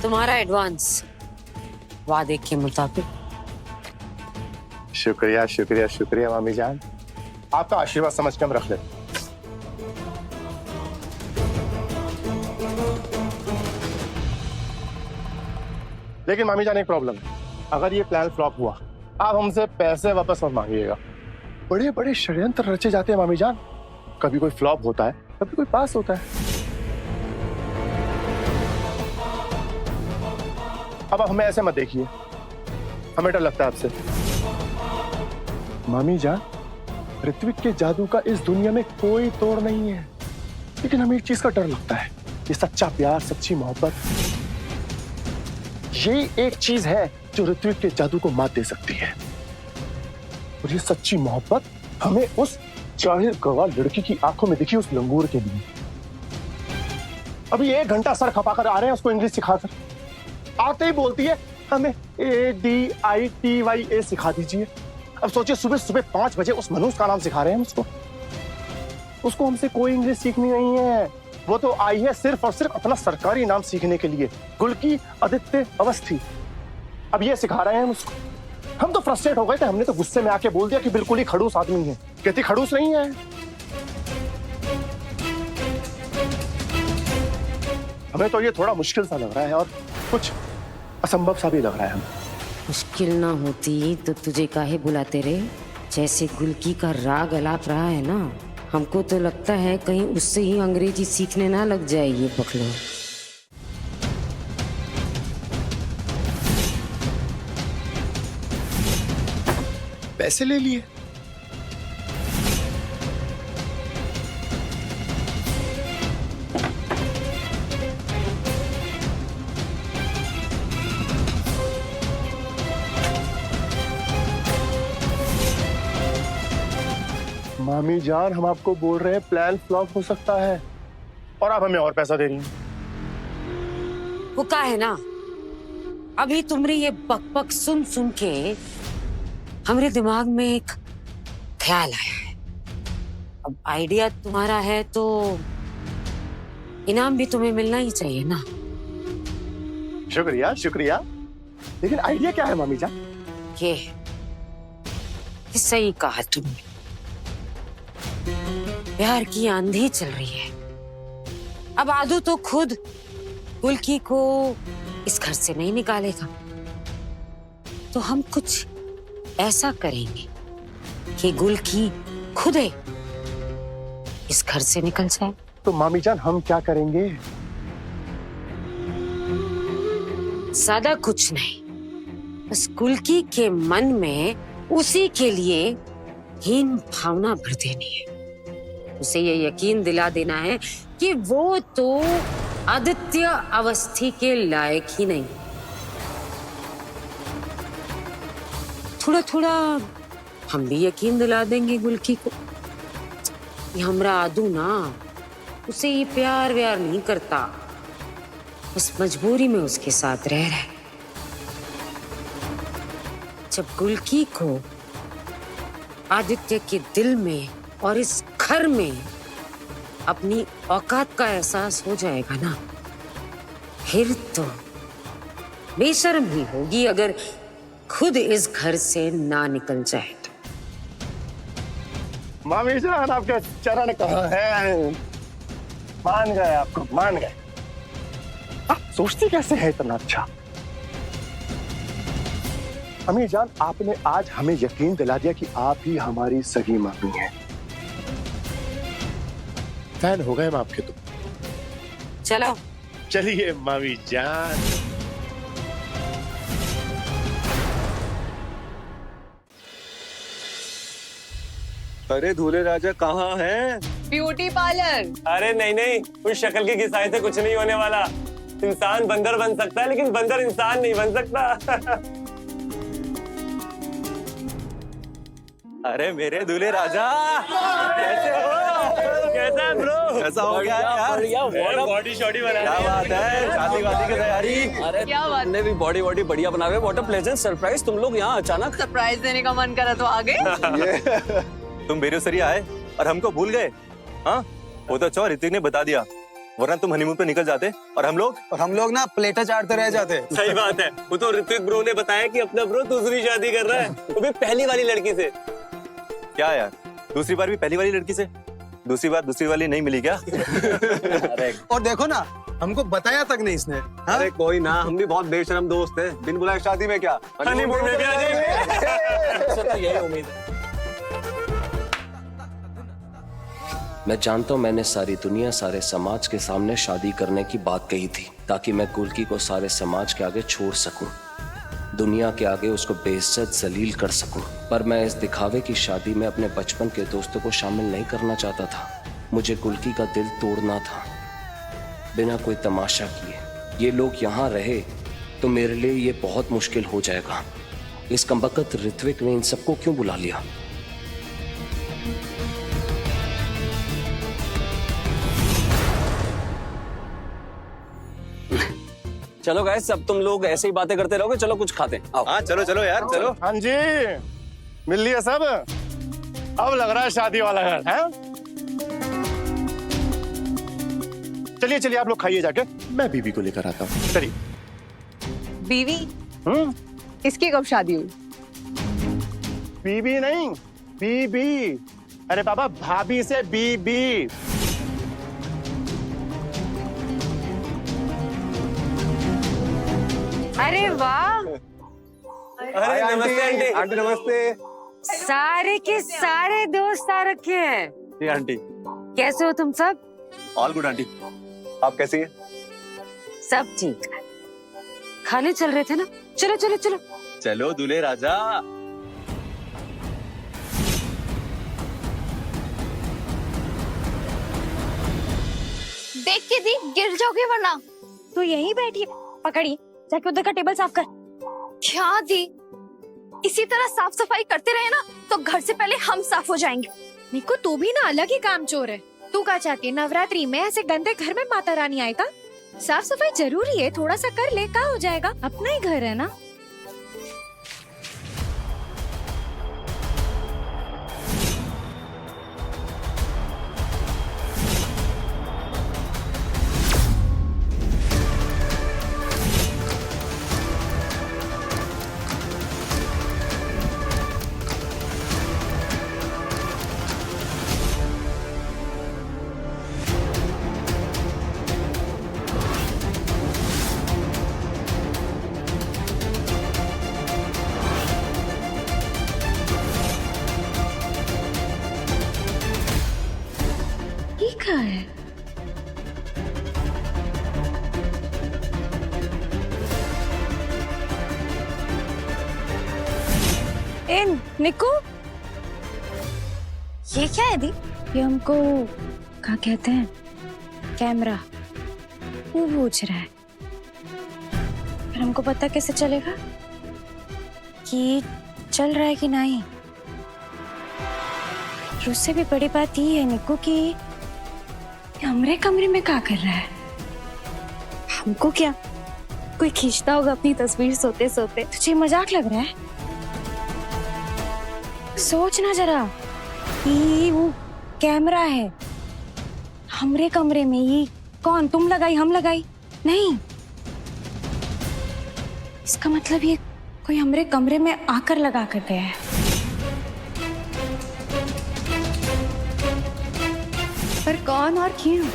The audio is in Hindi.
तुम्हारा एडवांस वादे के मुताबिक। शुक्रिया शुक्रिया शुक्रिया मामी जान, आपका आशीर्वाद समझ के हम रख लेते। लेकिन मामी जान एक प्रॉब्लम है, अगर ये प्लान फ्लॉप हुआ आप हमसे पैसे वापस मत मांगिएगा। बड़े बड़े षड्यंत्र रचे जाते हैं मामी जान, कभी कोई फ्लॉप होता है कभी कोई पास होता है। अब हमें ऐसे मत देखिए, हमें डर लगता है आपसे। मामी जान, ऋत्विक के जादू का इस दुनिया में कोई तोड़ नहीं है, लेकिन हमें एक चीज का डर लगता है, ये सच्चा प्यार सच्ची मोहब्बत, ये एक चीज है जो ऋत्विक के जादू को मात दे सकती है। और ये सच्ची मोहब्बत हमें उस जाहिर गवाह लड़की की आंखों में दिखी, उस लंगूर के लिए। अभी 1 घंटा सर खपाकर आ रहे हैं उसको इंग्लिश सिखाकर, आते ही बोलती है हमें ADITYA सिखा दीजिए। अब सोचिए सुबह सुबह 5 बजे उस मनुष्य का नाम सिखा रहे हैं उसको हमसे कोई इंग्लिश सीखनी नहीं है, वो तो आई है सिर्फ और सिर्फ अपना सरकारी नाम सीखने के लिए, गुलकी आदित्य अवस्थी। अब ये सिखा रहे हैं उसको। हम तो फ्रस्ट्रेट हो गए थे, हमने तो गुस्से में आके बोल दिया कि बिल्कुल ही खड़ूस आदमी है। कहती खड़ूस नहीं है, हमें तो ये थोड़ा मुश्किल सा लग रहा है और कुछ असंभव सा भी लग रहा है हमें। मुश्किल ना होती तो तुझे काहे बुलाते रे? जैसे गुलकी का राग अलाप रहा है ना, हमको तो लगता है कहीं उससे ही अंग्रेजी सीखने ना लग जाए ये बकलो। पैसे ले लिए? मामी जान, हम आपको बोल रहे हैं प्लान फ्लॉप हो सकता है और आप हमें और पैसा दे रही हैं। वो का है ना, अभी तुम्हारी ये बक सुन सुन के हमारे दिमाग में एक ख्याल आया है। अब आइडिया तुम्हारा है तो इनाम भी तुम्हें मिलना ही चाहिए ना। शुक्रिया शुक्रिया, लेकिन आइडिया क्या है मामी जान? ये सही कहा तुमने, प्यार की आंधी चल रही है। अब आदू तो खुद गुलकी को इस घर से नहीं निकालेगा, तो हम कुछ ऐसा करेंगे कि गुलकी खुद ही इस घर से निकल जाए। तो मामी जान हम क्या करेंगे? ज्यादा कुछ नहीं, बस गुलकी के मन में उसी के लिए हीन भावना भर देनी है। उसे ये यकीन दिला देना है कि वो तो आदित्य अवस्थी के लायक ही नहीं। थोड़ा थोड़ा हम भी यकीन दिला देंगे गुलकी को कि हमरा आदू ना उसे ये प्यार व्यार नहीं करता, बस मजबूरी में उसके साथ रह रहा है। जब गुलकी को आदित्य के दिल में और इस घर में अपनी औकात का एहसास हो जाएगा ना, फिर तो बेशर्म ही होगी अगर खुद इस घर से ना निकल जाए तो। मामी जान आपके चरण कहाँ हैं? मान गए, आपको मान गए। आप सोचती कैसे है इतना अच्छा? अम्मी जान, आपने आज हमें यकीन दिला दिया कि आप ही हमारी सगी मामी हैं। फैन हो गए हम आपके तो। चलो चलिए मामी जान। अरे दूल्हे राजा कहाँ हैं? Beauty parlour. अरे नहीं नहीं, उस शक्ल की घिसाई से कुछ नहीं होने वाला। इंसान बंदर बन सकता है लेकिन बंदर इंसान नहीं बन सकता। अरे मेरे दूल्हे राजा कैसे हो? कैसा है ब्रो? कैसा हो गया यार? बॉडी शॉडी बना, क्या बात है? शादी वादी की तैयारी? अरे क्या बात, हमने भी बॉडी बढ़िया बना हुआ। व्हाट अ प्लेजेंट सरप्राइज, तुम लोग यहाँ अचानक। सरप्राइज देने का मन करा तो आ गए। तुम बेरोसरी आए और हमको भूल गए? हाँ वो तो चौर ऋतिक ने बता दिया वरना तुम हनीमून पे निकल जाते और हम लोग ना प्लेटें चाटते रह जाते। सही बात है। वो तो ऋत्विक ब्रो ने बताया कि अपना ब्रो दूसरी शादी कर रहा है, वो भी पहली वाली लड़की से। क्या यार, दूसरी बार भी पहली वाली लड़की से? दूसरी बार दूसरी वाली नहीं मिली क्या? अरे और देखो ना, हमको बताया तक नहीं इसने। हाँ? अरे कोई ना, हम भी बहुत बेशरम दोस्त हैं। बिन बुलाए शादी में क्या, हनीमून में भी आ जाएंगे। तो यही उम्मीद है। मैं जानता हूँ मैंने सारी दुनिया, सारे समाज के सामने शादी करने की बात कही थी, ताकि मैं गुल्की को सारे समाज के आगे छोड़ सकूं, दुनिया के आगे उसको बेइज्जत जलील कर सकूं। पर मैं इस दिखावे की शादी में अपने बचपन के दोस्तों को शामिल नहीं करना चाहता था। मुझे गुल्की का दिल तोड़ना था, बिना कोई तमाशा किए। ये लोग यहाँ रहे तो मेरे लिए ये बहुत मुश्किल हो जाएगा। इस कमबख्त ऋत्विक ने इन सबको क्यों बुला लिया? चलो गाइस, सब तुम लोग ऐसे ही बातें करते रहोगे, चलो कुछ खाते हैं। आओ। हाँ चलो चलो यार चलो। हाँ जी, मिल लिया सब। अब लग रहा है शादी वाला घर है। चलिए चलिए आप लोग खाइए जाके, मैं बीबी को लेकर आता हूँ। चलिए। बीवी? इसकी कब शादी हुई? बीबी नहीं, बीबी। अरे बाबा, भाभी से बीबी। अरे वाह, अरे नमस्ते आंटी। आंटी नमस्ते। सारे के सारे दोस्त आ रखे हैं। जी आंटी। कैसे हो तुम सब? All good aunty. आप कैसी है? सब ठीक। खाने चल रहे थे ना, चलो चलो चलो। चलो दूल्हे राजा। देख के दी, गिर जाओगे वरना। तू यहीं बैठी, पकड़ी, जाके उधर का टेबल साफ कर। क्या दी, इसी तरह साफ सफाई करते रहे ना तो घर से पहले हम साफ हो जाएंगे। निको, तू भी ना अलग ही काम चोर है। तू क्या चाहती है, नवरात्रि में ऐसे गंदे घर में माता रानी आएगा? साफ सफाई जरूरी है, थोड़ा सा कर ले, क्या हो जाएगा, अपना ही घर है ना। क्या है? ए निको, ये क्या है दी? ये हमको क्या कहते हैं, कैमरा, वो पूछ रहा है। पर हमको पता कैसे चलेगा कि चल रहा है कि नहीं? और उससे भी बड़ी बात ये है निको कि हमारे कमरे में क्या कर रहा है? हमको क्या कोई खींचता होगा अपनी तस्वीर सोते सोते? तुझे मजाक लग रहा है? सोच ना जरा, ये वो कैमरा है हमरे कमरे में। ये कौन, तुम लगाई, हम लगाई नहीं? इसका मतलब ये कोई हमरे कमरे में आकर लगा कर गया है। पर कौन और क्यों?